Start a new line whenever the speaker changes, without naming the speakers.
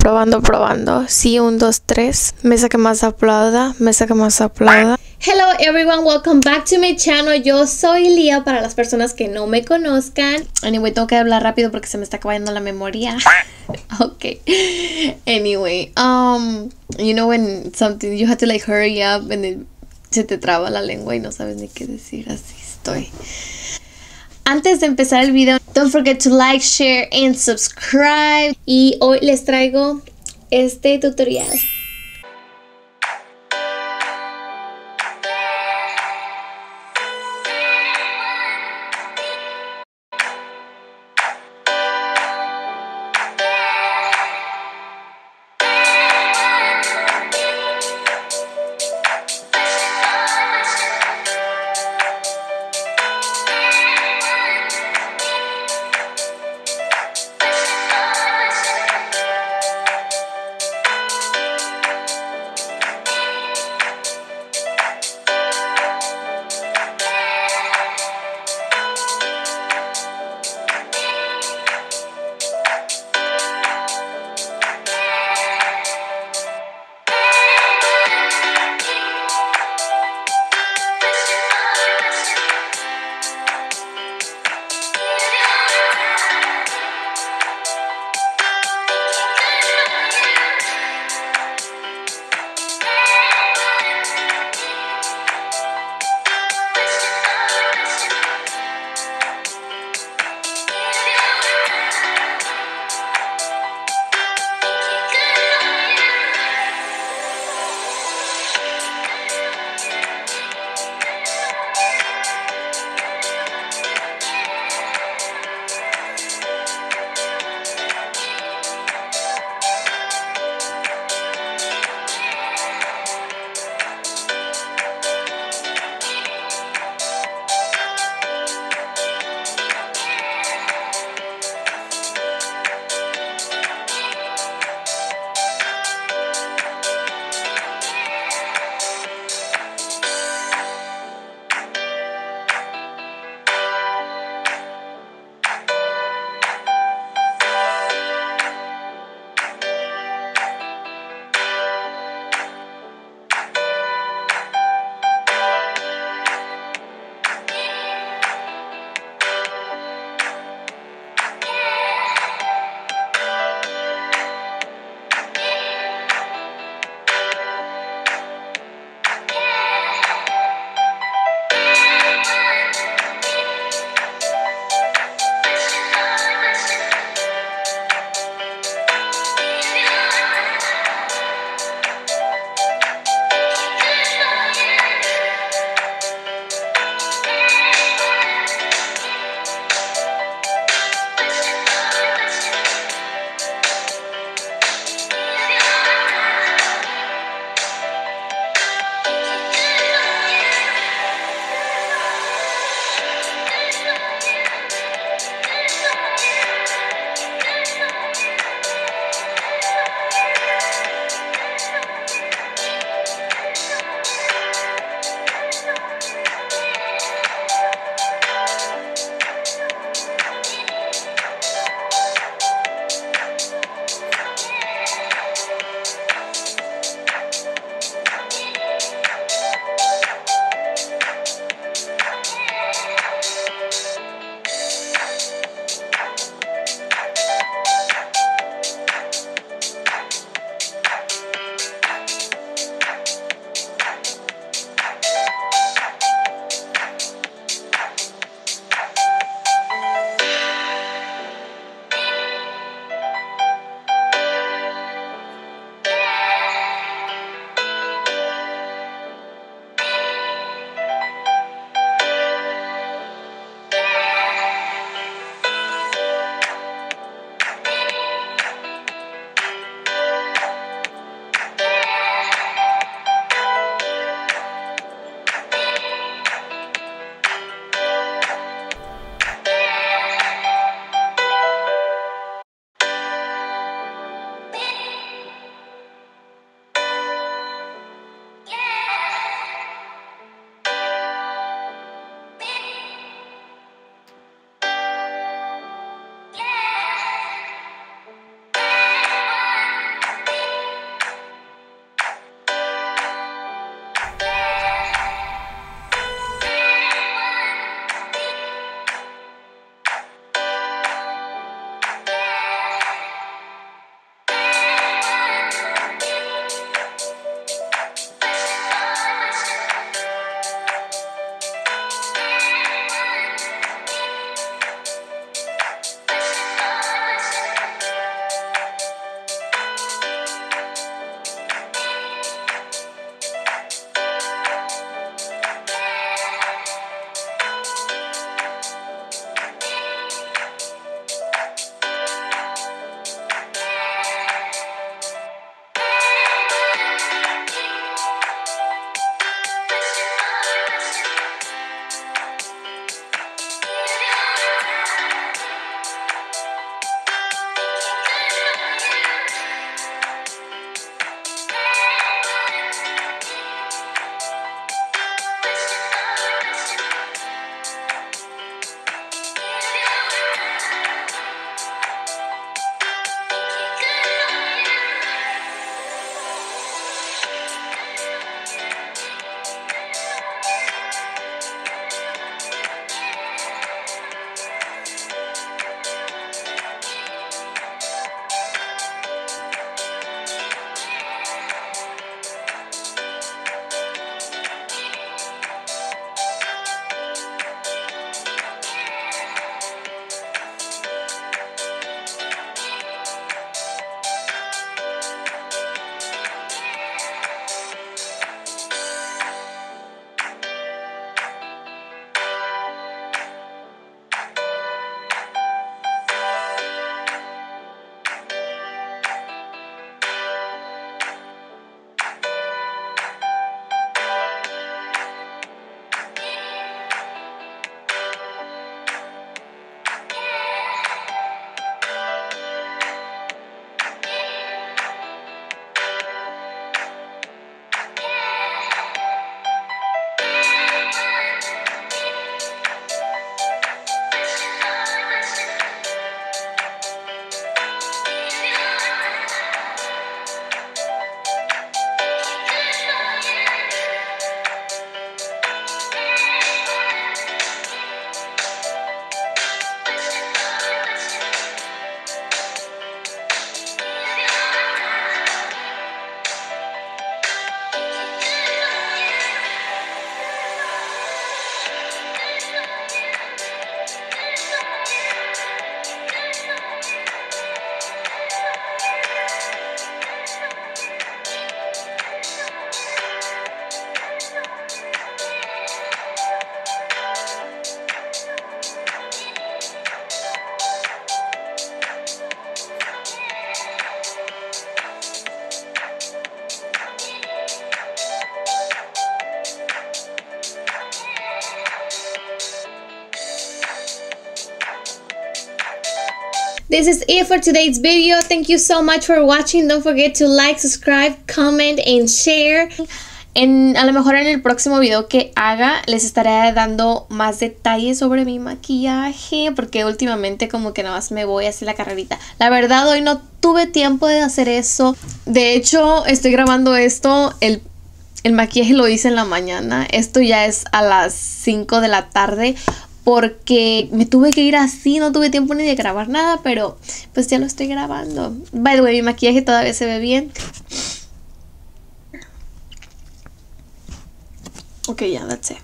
Probando, probando. Sí, 1, 2, 3. Mesa que más aplauda. Mesa que más aplauda.
Hello everyone, welcome back to my channel. Yo soy Lia para las personas que no me conozcan. Anyway, tengo que hablar rápido porque se me está acabando la memoria. Okay. Anyway, you know when something you have to like hurry up and then se te traba la lengua y no sabes ni qué decir. Así estoy. Antes de empezar el video, don't forget to like, share and subscribe. Y hoy les traigo este tutorial. this is it for today's video. Thank you so much for watching. Don't forget to like, subscribe, comment, and share. A lo mejor en el próximo video que haga les estaré dando más detalles sobre mi maquillaje, porque últimamente como que nada más me voy a hacer la carrerita. La verdad hoy no tuve tiempo de hacer eso. De hecho estoy grabando esto, el maquillaje lo hice en la mañana. Esto ya es a las 5 de la tarde porque me tuve que ir así, no tuve tiempo ni de grabar nada, pero pues ya lo estoy grabando. By the way, mi maquillaje todavía se ve bien. Okay, yeah, that's it.